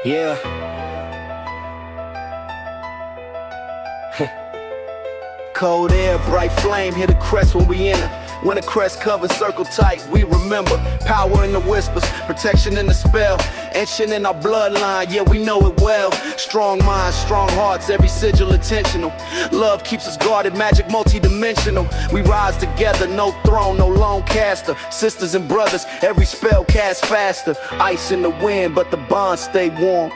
Yeah. Cold air, bright flame, hit a crest when we enter. When the crest covers circle tight, we remember. Power in the whispers, protection in the spell. Ancient in our bloodline, yeah, we know it well. Strong minds, strong hearts, every sigil intentional. Love keeps us guarded, magic multi-dimensional. We rise together, no throne, no lone caster. Sisters and brothers, every spell cast faster. Ice in the wind, but the bonds stay warm.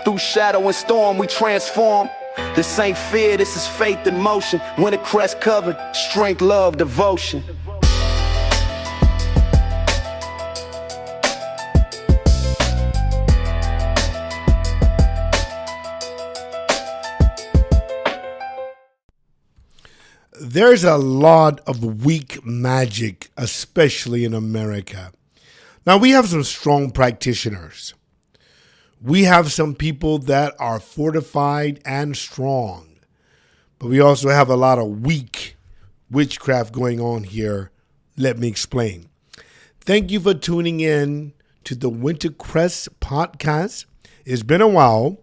Through shadow and storm, we transform. This ain't fear, this is faith in motion. When the crest covered, strength, love, devotion. There's a lot of weak magic, especially in America. Now, we have some strong practitioners. We have some people that are fortified and strong, but we also have a lot of weak witchcraft going on here. Let me explain. Thank you for tuning in to the Wintercrest podcast. It's been a while,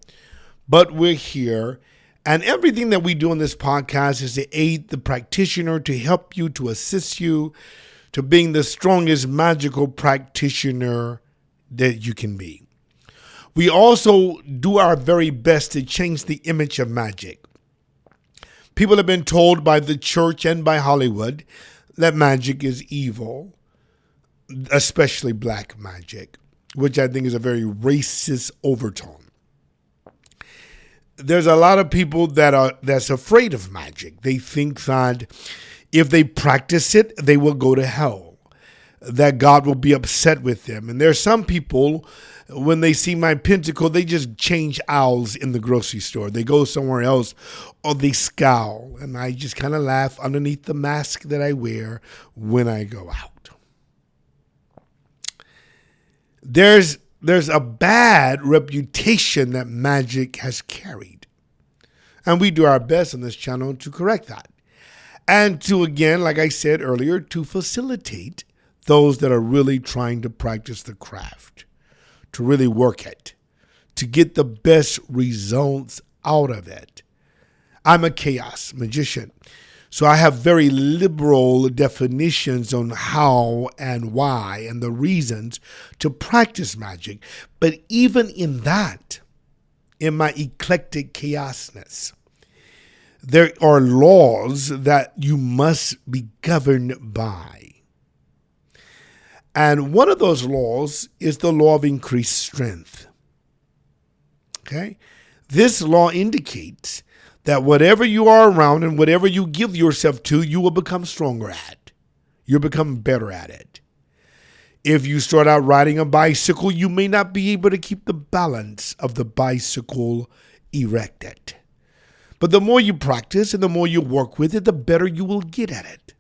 but we're here. And everything that we do on this podcast is to aid the practitioner, to help you, to assist you, to being the strongest magical practitioner that you can be. We also do our very best to change the image of magic. People have been told by the church and by Hollywood that magic is evil, especially black magic, which I think is a very racist overtone. There's a lot of people that's afraid of magic. They think that if they practice it, they will go to hell, that God will be upset with them. And there's some people, when they see my pentacle, they just change aisles in the grocery store. They go somewhere else or they scowl. And I just kind of laugh underneath the mask that I wear when I go out. There's a bad reputation that magic has carried. And we do our best on this channel to correct that. And to, again, like I said earlier, to facilitate those that are really trying to practice the craft, to really work it, to get the best results out of it. I'm a chaos magician, so I have very liberal definitions on how and why and the reasons to practice magic. But even in that, in my eclectic chaosness, there are laws that you must be governed by. And one of those laws is the law of increased strength. Okay? This law indicates that whatever you are around and whatever you give yourself to, you will become stronger at. You'll become better at it. If you start out riding a bicycle, you may not be able to keep the balance of the bicycle erected. But the more you practice and the more you work with it, the better you will get at it.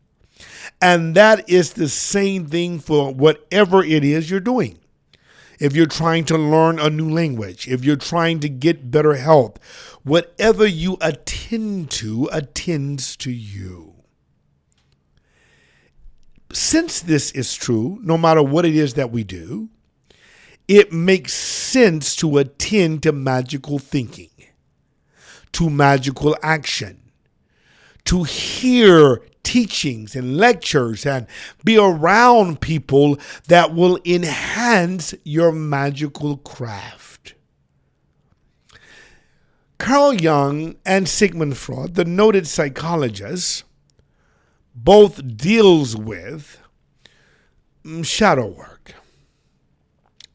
And that is the same thing for whatever it is you're doing. If you're trying to learn a new language, if you're trying to get better health, whatever you attend to attends to you. Since this is true, no matter what it is that we do, it makes sense to attend to magical thinking, to magical action, to hear teachings and lectures and be around people that will enhance your magical craft. Carl Jung and Sigmund Freud, the noted psychologists, both deals with shadow work.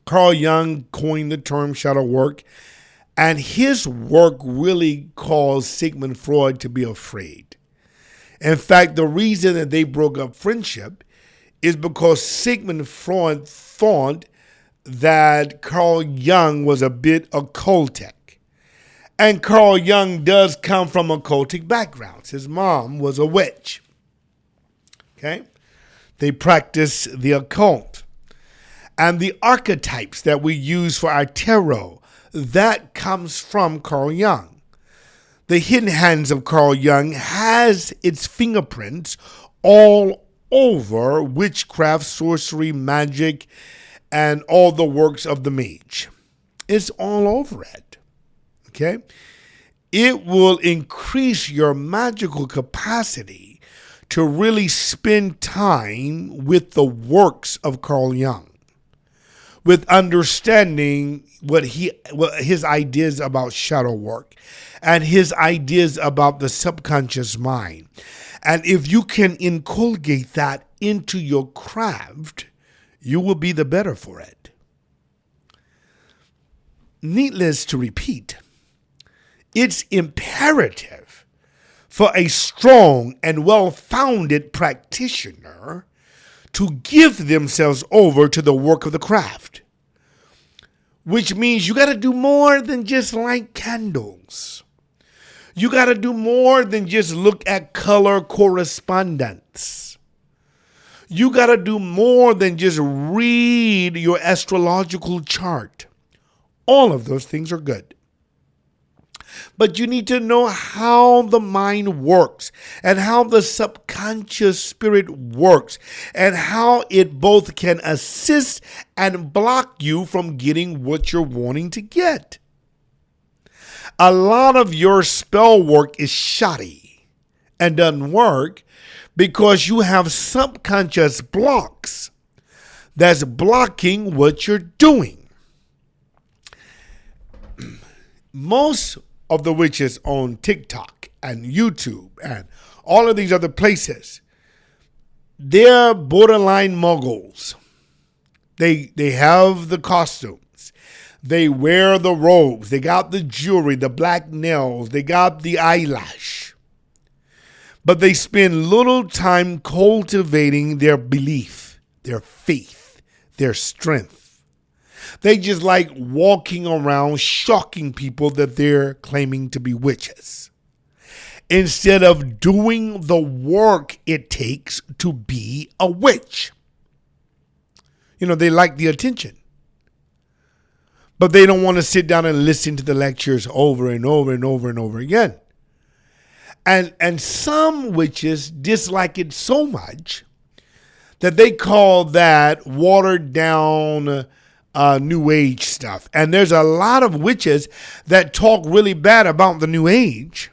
Carl Jung coined the term shadow work, and his work really caused Sigmund Freud to be afraid. In fact, the reason that they broke up friendship is because Sigmund Freud thought that Carl Jung was a bit occultic. And Carl Jung does come from occultic backgrounds. His mom was a witch. Okay? They practice the occult. And the archetypes that we use for our tarot, that comes from Carl Jung. The hidden hands of Carl Jung has its fingerprints all over witchcraft, sorcery, magic, and all the works of the mage. It's all over it. Okay? It will increase your magical capacity to really spend time with the works of Carl Jung, with understanding what his ideas about shadow work and his ideas about the subconscious mind. And if you can inculcate that into your craft, you will be the better for it. Needless to repeat, it's imperative for a strong and well-founded practitioner to give themselves over to the work of the craft, which means you got to do more than just light candles. You got to do more than just look at color correspondence. You got to do more than just read your astrological chart. All of those things are good. But you need to know how the mind works and how the subconscious spirit works and how it both can assist and block you from getting what you're wanting to get. A lot of your spell work is shoddy and doesn't work because you have subconscious blocks that's blocking what you're doing. Most of the witches on TikTok and YouTube and all of these other places, they're borderline muggles. They have the costumes. They wear the robes. They got the jewelry, the black nails. They got the eyelash. But they spend little time cultivating their belief, their faith, their strength. They just like walking around shocking people that they're claiming to be witches, instead of doing the work it takes to be a witch. You know, they like the attention, but they don't want to sit down and listen to the lectures over and over and over and over again. And some witches dislike it so much that they call that watered down New Age stuff. And there's a lot of witches that talk really bad about the New Age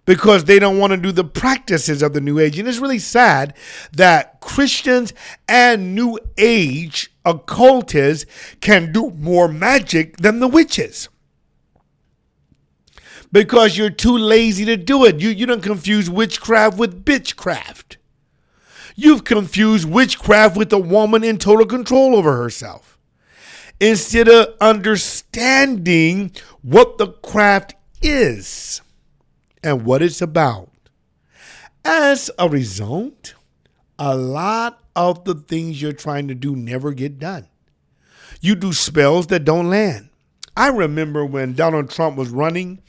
because they don't want to do the practices of the New Age. And it's really sad that Christians and New Age occultists can do more magic than the witches, because you're too lazy to do it. You don't confuse witchcraft with bitchcraft. You've confused witchcraft with a woman in total control over herself, instead of understanding what the craft is and what it's about. As a result, a lot of the things you're trying to do never get done. You do spells that don't land. I remember when Donald Trump was running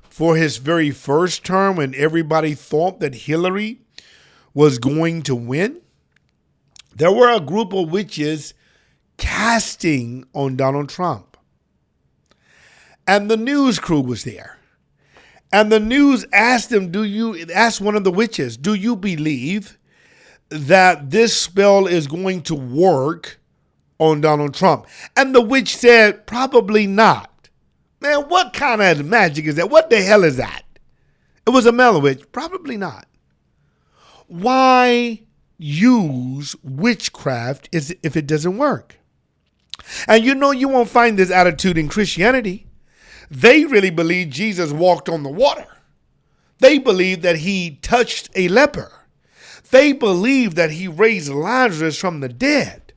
for his very first term, when everybody thought that Hillary was going to win, there were a group of witches casting on Donald Trump. And the news crew was there. And the news asked them, asked one of the witches, do you believe that this spell is going to work on Donald Trump? And the witch said, probably not. Man, what kind of magic is that? What the hell is that? It was a male witch. Probably not. Why use witchcraft if it doesn't work? And you know you won't find this attitude in Christianity. They really believe Jesus walked on the water. They believe that he touched a leper. They believe that he raised Lazarus from the dead.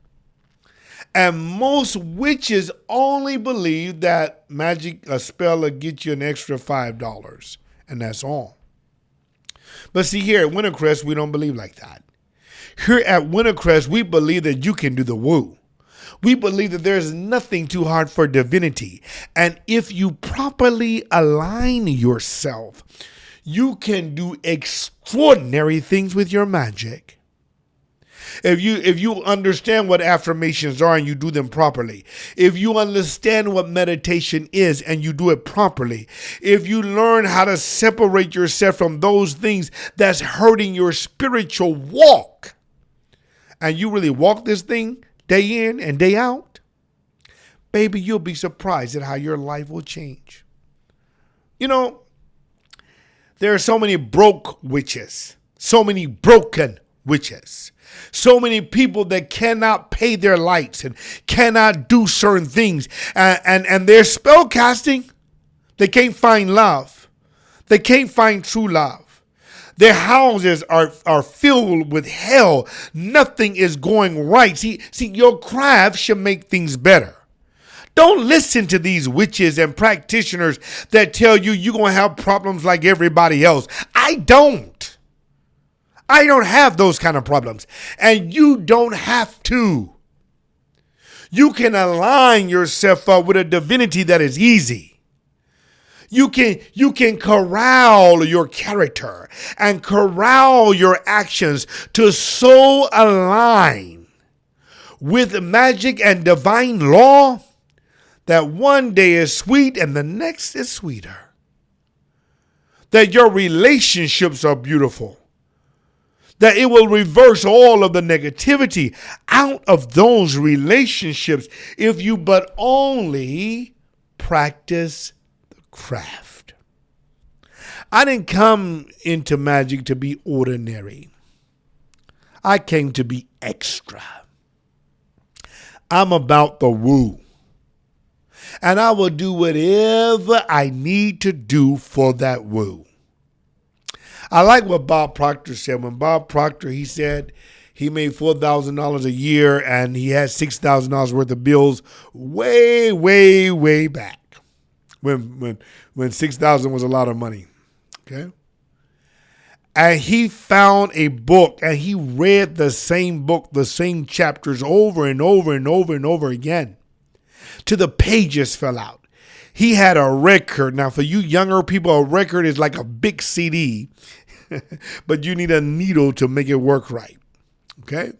And most witches only believe that a spell will get you an extra $5. And that's all. But see, here at Wintercrest, we don't believe like that. Here at Wintercrest, we believe that you can do the woo. We believe that there's nothing too hard for divinity. And if you properly align yourself, you can do extraordinary things with your magic. If you understand what affirmations are and you do them properly, if you understand what meditation is and you do it properly, if you learn how to separate yourself from those things that's hurting your spiritual walk, and you really walk this thing day in and day out, baby, you'll be surprised at how your life will change. You know, there are so many broke witches, so many broken witches, so many people that cannot pay their lights and cannot do certain things. And they're spell casting. They can't find love. They can't find true love. Their houses are filled with hell. Nothing is going right. See, your craft should make things better. Don't listen to these witches and practitioners that tell you you're going to have problems like everybody else. I don't. I don't have those kind of problems. And you don't have to. You can align yourself up with a divinity that is easy. You can corral your character and corral your actions to so align with magic and divine law that one day is sweet and the next is sweeter. That your relationships are beautiful. That it will reverse all of the negativity out of those relationships if you but only practice the craft. I didn't come into magic to be ordinary. I came to be extra. I'm about the woo. And I will do whatever I need to do for that woo. I like what Bob Proctor said. When Bob Proctor, he said he made $4,000 a year and he had $6,000 worth of bills way, way, way back when $6,000 was a lot of money. Okay. And he found a book and he read the same book, the same chapters over and over and over and over again till the pages fell out. He had a record. Now, for you younger people, a record is like a big CD, but you need a needle to make it work right. Okay?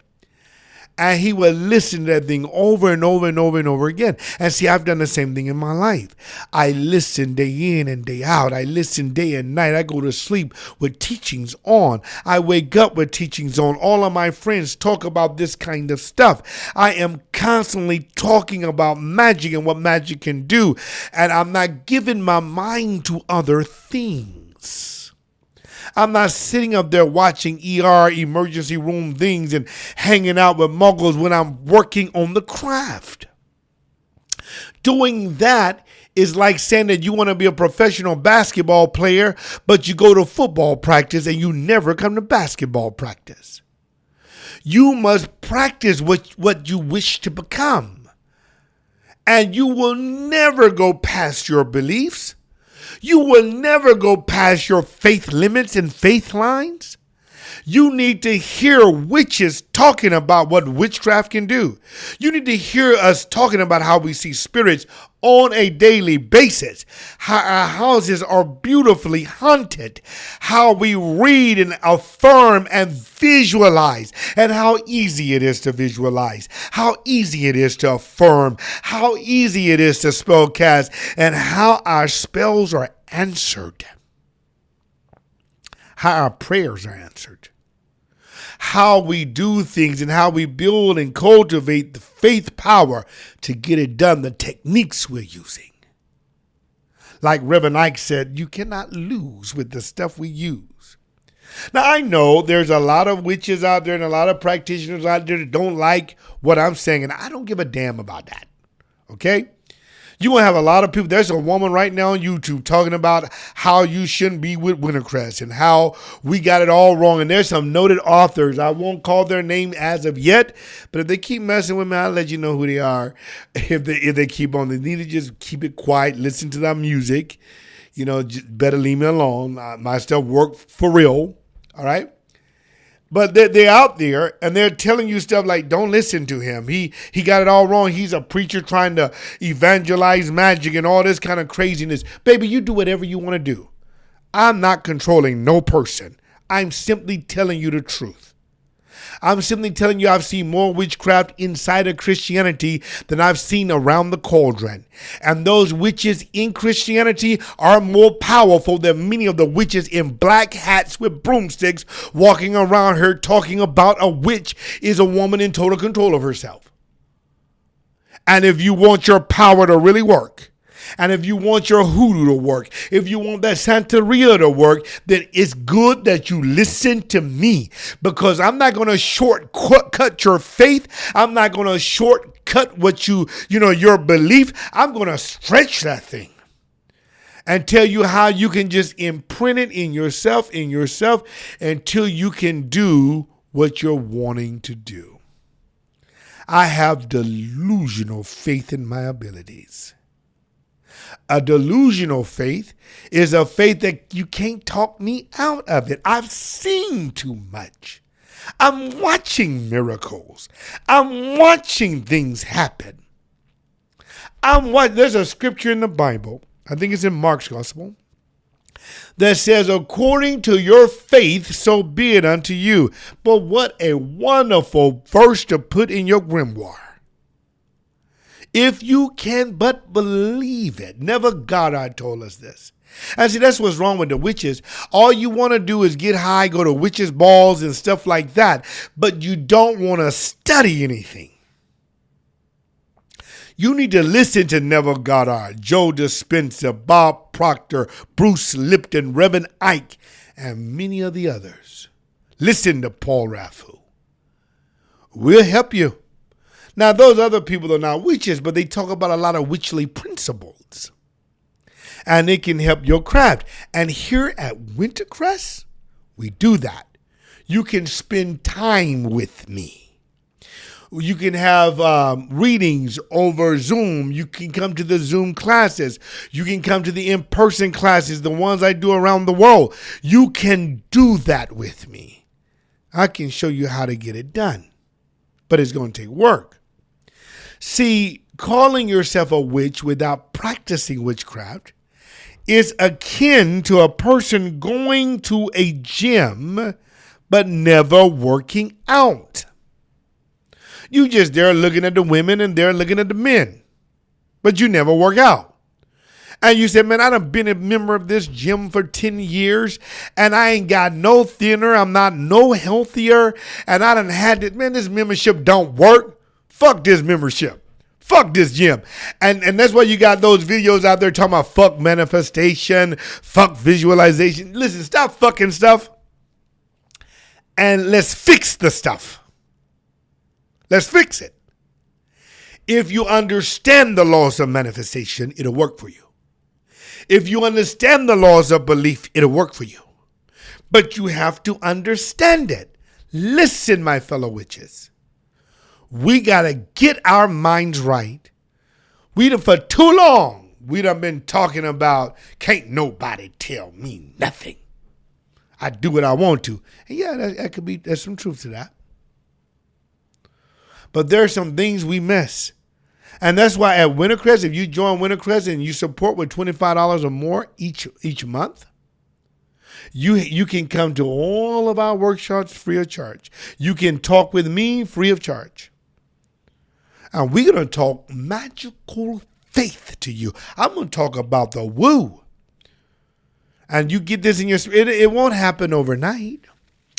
And he would listen to that thing over and over and over and over again. And see, I've done the same thing in my life. I listen day in and day out. I listen day and night. I go to sleep with teachings on. I wake up with teachings on. All of my friends talk about this kind of stuff. I am constantly talking about magic and what magic can do. And I'm not giving my mind to other things. I'm not sitting up there watching ER emergency room things and hanging out with muggles when I'm working on the craft. Doing that is like saying that you want to be a professional basketball player, but you go to football practice and you never come to basketball practice. You must practice what you wish to become. And you will never go past your beliefs. You will never go past your faith limits and faith lines. You need to hear witches talking about what witchcraft can do. You need to hear us talking about how we see spirits on a daily basis, how our houses are beautifully haunted, how we read and affirm and visualize, and how easy it is to visualize, how easy it is to affirm, how easy it is to spell cast, and how our spells are answered, how our prayers are answered, how we do things and how we build and cultivate the faith power to get it done, the techniques we're using. Like Reverend Ike said, you cannot lose with the stuff we use. Now, I know there's a lot of witches out there and a lot of practitioners out there that don't like what I'm saying, and I don't give a damn about that, okay? You're going to have a lot of people. There's a woman right now on YouTube talking about how you shouldn't be with Wintercrest and how we got it all wrong. And there's some noted authors. I won't call their name as of yet, but if they keep messing with me, I'll let you know who they are. If they keep on, they need to just keep it quiet, listen to their music. You know, just better leave me alone. My stuff work for real. All right. But they're out there and they're telling you stuff like, don't listen to him. He got it all wrong. He's a preacher trying to evangelize magic and all this kind of craziness. Baby, you do whatever you want to do. I'm not controlling no person. I'm simply telling you the truth. I'm simply telling you I've seen more witchcraft inside of Christianity than I've seen around the cauldron. And those witches in Christianity are more powerful than many of the witches in black hats with broomsticks walking around her talking about a witch is a woman in total control of herself. And if you want your power to really work, and if you want your hoodoo to work, if you want that Santeria to work, then it's good that you listen to me, because I'm not going to shortcut your faith. I'm not going to shortcut what your belief. I'm going to stretch that thing and tell you how you can just imprint it in yourself until you can do what you're wanting to do. I have delusional faith in my abilities. A delusional faith is a faith that you can't talk me out of it. I've seen too much. I'm watching miracles. I'm watching things happen. There's a scripture in the Bible, I think it's in Mark's gospel, that says, according to your faith, so be it unto you. But what a wonderful verse to put in your grimoire. If you can but believe it. Never God told us this. And see, that's what's wrong with the witches. All you want to do is get high, go to witches' balls and stuff like that. But you don't want to study anything. You need to listen to Neville Goddard, Joe Dispenza, Bob Proctor, Bruce Lipton, Reverend Ike, and many of the others. Listen to Paul Rafu. We'll help you. Now, those other people are not witches, but they talk about a lot of witchly principles. And it can help your craft. And here at Wintercrest, we do that. You can spend time with me. You can have readings over Zoom. You can come to the Zoom classes. You can come to the in-person classes, the ones I do around the world. You can do that with me. I can show you how to get it done, but it's going to take work. See, calling yourself a witch without practicing witchcraft is akin to a person going to a gym but never working out. You just there looking at the women and they're looking at the men, but you never work out. And you said, man, I done been a member of this gym for 10 years and I ain't got no thinner. I'm not no healthier. And I done had it. Man, this membership don't work. Fuck this membership. Fuck this gym. And that's why you got those videos out there talking about fuck manifestation, fuck visualization. Listen, stop fucking stuff and let's fix the stuff. Let's fix it. If you understand the laws of manifestation, it'll work for you. If you understand the laws of belief, it'll work for you. But you have to understand it. Listen, my fellow witches. We got to get our minds right. For too long, we done been talking about can't nobody tell me nothing. I do what I want to. And yeah, there's some truth to that. But there are some things we miss. And that's why at Wintercrest, if you join Wintercrest and you support with $25 or more each month, you can come to all of our workshops free of charge. You can talk with me free of charge. And we're going to talk magical faith to you. I'm going to talk about the woo. And you get this in your spirit. It won't happen overnight.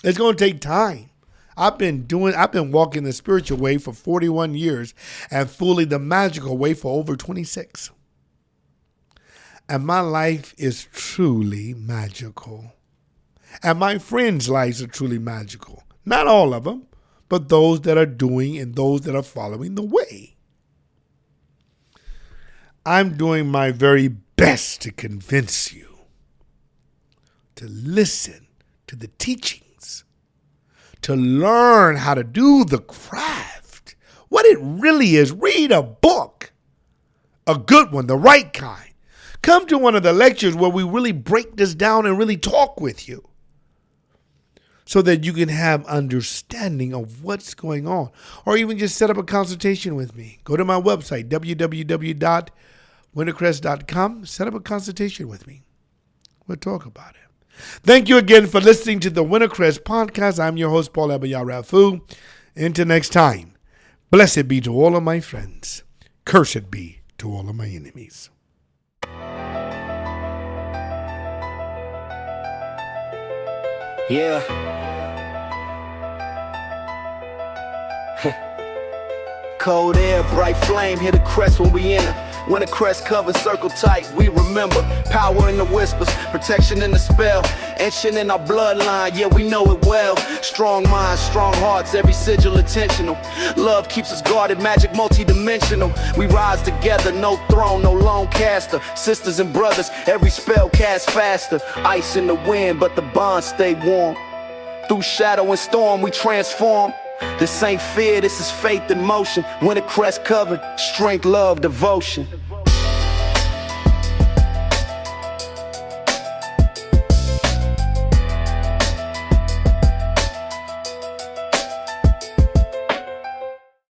It's going to take time. I've been walking the spiritual way for 41 years and fully the magical way for over 26. And my life is truly magical. And my friends' lives are truly magical. Not all of them, but those that are doing and those that are following the way. I'm doing my very best to convince you to listen to the teachings, to learn how to do the craft, what it really is. Read a book, a good one, the right kind. Come to one of the lectures where we really break this down and really talk with you so that you can have understanding of what's going on, or even just set up a consultation with me. Go to my website, www.wintercrest.com. Set up a consultation with me. We'll talk about it. Thank you again for listening to the Wintercrest podcast. I'm your host, Paul Abayar Rafu. Until next time, blessed be to all of my friends. Cursed be to all of my enemies. Yeah. Cold air, bright flame, hit a crest when we enter. When the crest covers circle tight, we remember. Power in the whispers, protection in the spell. Etching in our bloodline, yeah, we know it well. Strong minds, strong hearts, every sigil intentional. Love keeps us guarded, magic multi-dimensional. We rise together, no throne, no lone caster. Sisters and brothers, every spell cast faster. Ice in the wind, but the bonds stay warm. Through shadow and storm, we transform. This ain't fear, this is faith in motion. When the crest covered, strength, love, devotion.